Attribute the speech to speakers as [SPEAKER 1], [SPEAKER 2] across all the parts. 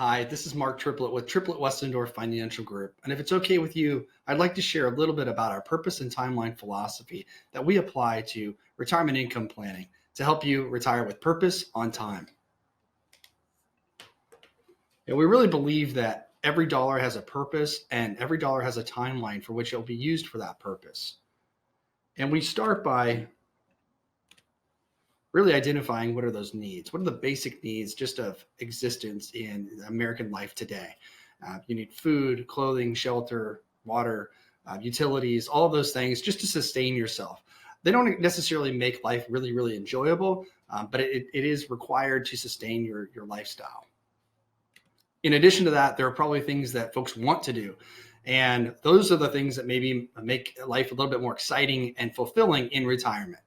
[SPEAKER 1] Hi, this is Mark Triplett with Triplett-Westendorf Financial Group. And if it's okay with you, I'd like to share a little bit about our purpose and timeline philosophy that we apply to retirement income planning to help you retire with purpose on time. And we really believe that every dollar has a purpose and every dollar has a timeline for which it will be used for that purpose. And we start by really identifying what are those needs. What are the basic needs just of existence in American life today? You need food, clothing, shelter, water, utilities, all of those things just to sustain yourself. They don't necessarily make life really, really enjoyable, but it is required to sustain your lifestyle. In addition to that, there are probably things that folks want to do. And those are the things that maybe make life a little bit more exciting and fulfilling in retirement.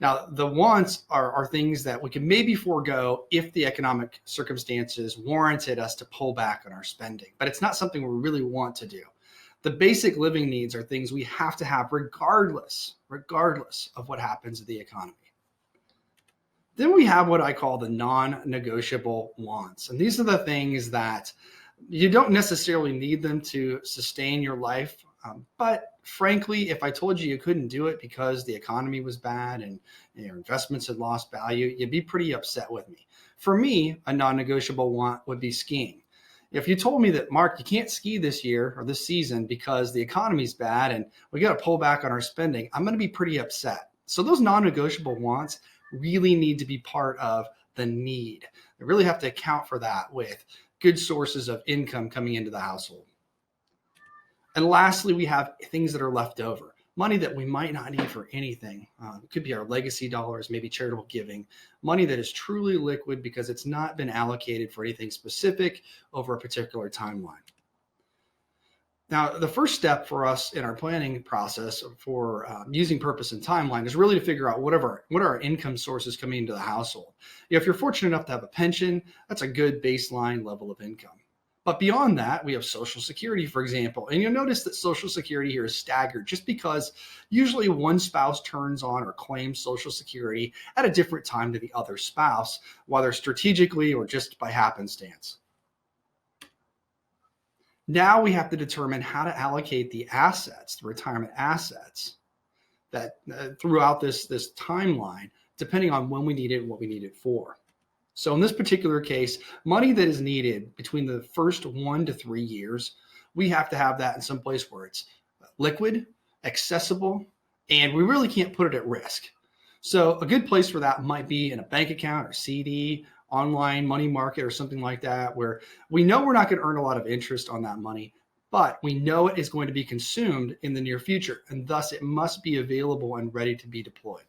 [SPEAKER 1] Now, the wants are things that we can maybe forego if the economic circumstances warranted us to pull back on our spending, but it's not something we really want to do. The basic living needs are things we have to have regardless of what happens to the economy. Then we have what I call the non-negotiable wants. And these are the things that you don't necessarily need them to sustain your life. But frankly, if I told you couldn't do it because the economy was bad and your investments had lost value, you'd be pretty upset with me. For me, a non-negotiable want would be skiing. If you told me that, Mark, you can't ski this year or this season because the economy's bad and we got to pull back on our spending, I'm going to be pretty upset. So those non-negotiable wants really need to be part of the need. They really have to account for that with good sources of income coming into the household. And lastly, we have things that are left over, money that we might not need for anything. It could be our legacy dollars, maybe charitable giving, money that is truly liquid because it's not been allocated for anything specific over a particular timeline. Now, the first step for us in our planning process for using purpose and timeline is really to figure out what are our income sources coming into the household. If you're fortunate enough to have a pension, that's a good baseline level of income. But beyond that, we have Social Security, for example. And you'll notice that Social Security here is staggered just because usually one spouse turns on or claims Social Security at a different time to the other spouse, whether strategically or just by happenstance. Now we have to determine how to allocate the assets, the retirement assets, that throughout this timeline, depending on when we need it and what we need it for. So in this particular case, money that is needed between the first 1 to 3 years, we have to have that in some place where it's liquid, accessible, and we really can't put it at risk. So a good place for that might be in a bank account or CD, online money market or something like that, where we know we're not going to earn a lot of interest on that money, but we know it is going to be consumed in the near future, and thus it must be available and ready to be deployed.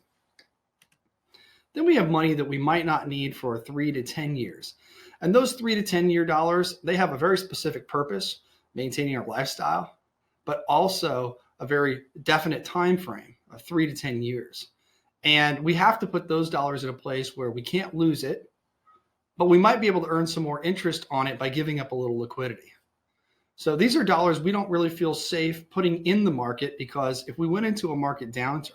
[SPEAKER 1] Then we have money that we might not need for 3 to 10 years. And those 3 to 10 year dollars, they have a very specific purpose, maintaining our lifestyle, but also a very definite time frame of 3 to 10 years. And we have to put those dollars in a place where we can't lose it, but we might be able to earn some more interest on it by giving up a little liquidity. So these are dollars we don't really feel safe putting in the market, because if we went into a market downturn,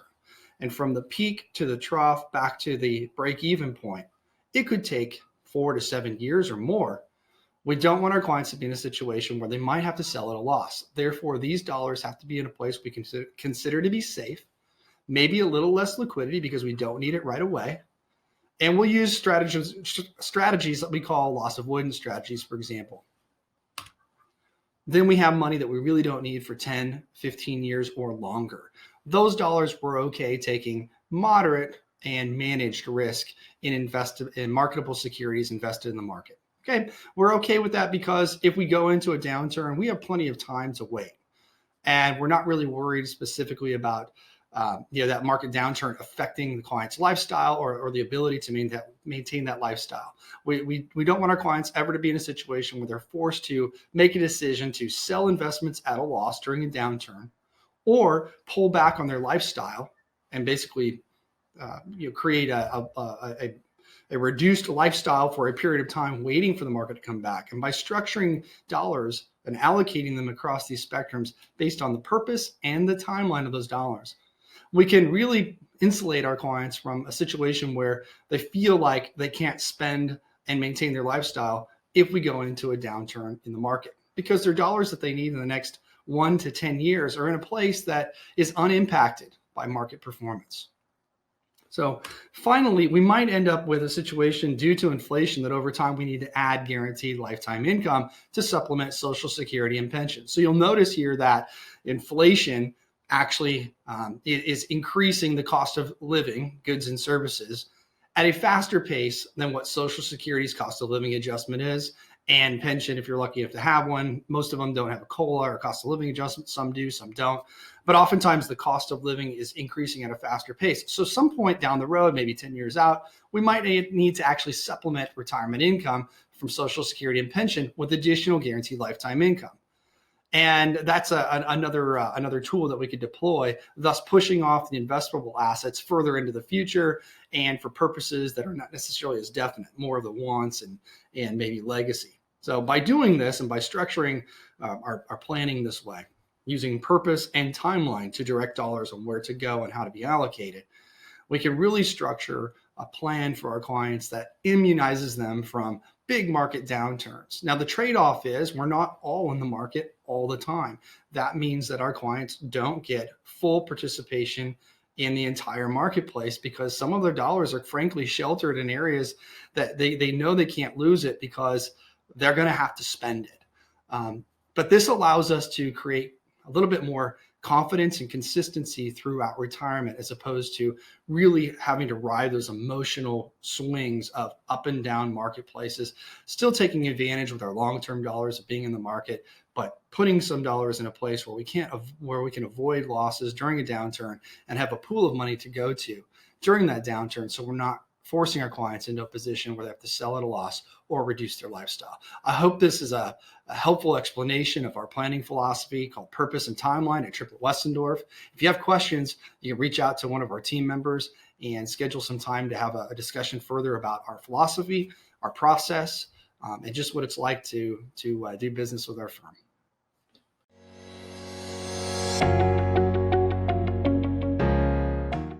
[SPEAKER 1] and from the peak to the trough back to the break-even point, it could take 4 to 7 years or more. We don't want our clients to be in a situation where they might have to sell at a loss. Therefore, these dollars have to be in a place we consider to be safe, maybe a little less liquidity because we don't need it right away. And we'll use strategies that we call loss avoidance strategies, for example. Then we have money that we really don't need for 10, 15 years or longer. Those dollars we're okay taking moderate and managed risk in marketable securities invested in the market. Okay, we're okay with that because if we go into a downturn, we have plenty of time to wait, and we're not really worried specifically about that market downturn affecting the client's lifestyle or the ability to maintain that lifestyle. We don't want our clients ever to be in a situation where they're forced to make a decision to sell investments at a loss during a downturn, or pull back on their lifestyle and basically create a reduced lifestyle for a period of time waiting for the market to come back. And by structuring dollars and allocating them across these spectrums based on the purpose and the timeline of those dollars, we can really insulate our clients from a situation where they feel like they can't spend and maintain their lifestyle if we go into a downturn in the market, because their dollars that they need in the next 1 to 10 years are in a place that is unimpacted by market performance. So finally, we might end up with a situation due to inflation that over time we need to add guaranteed lifetime income to supplement Social Security and pension. So you'll notice here that inflation actually is increasing the cost of living, goods and services, at a faster pace than what Social Security's cost of living adjustment is. And pension, if you're lucky enough to have one, most of them don't have a COLA or cost of living adjustment. Some do, some don't. But oftentimes the cost of living is increasing at a faster pace. So some point down the road, maybe 10 years out, we might need to actually supplement retirement income from Social Security and pension with additional guaranteed lifetime income. And that's another tool that we could deploy, thus pushing off the investable assets further into the future and for purposes that are not necessarily as definite, more of the wants and maybe legacy. So by doing this and by structuring our planning this way, using purpose and timeline to direct dollars on where to go and how to be allocated, we can really structure a plan for our clients that immunizes them from big market downturns. Now, the trade-off is we're not all in the market all the time. That means that our clients don't get full participation in the entire marketplace because some of their dollars are frankly sheltered in areas that they know they can't lose it because they're going to have to spend it. But this allows us to create a little bit more confidence and consistency throughout retirement, as opposed to really having to ride those emotional swings of up and down marketplaces, still taking advantage with our long-term dollars of being in the market, but putting some dollars in a place where we can avoid losses during a downturn and have a pool of money to go to during that downturn. So we're not forcing our clients into a position where they have to sell at a loss or reduce their lifestyle. I hope this is a helpful explanation of our planning philosophy called Purpose and Timeline at Triplett-Westendorf. If you have questions, you can reach out to one of our team members and schedule some time to have a discussion further about our philosophy, our process, and just what it's like to do business with our firm.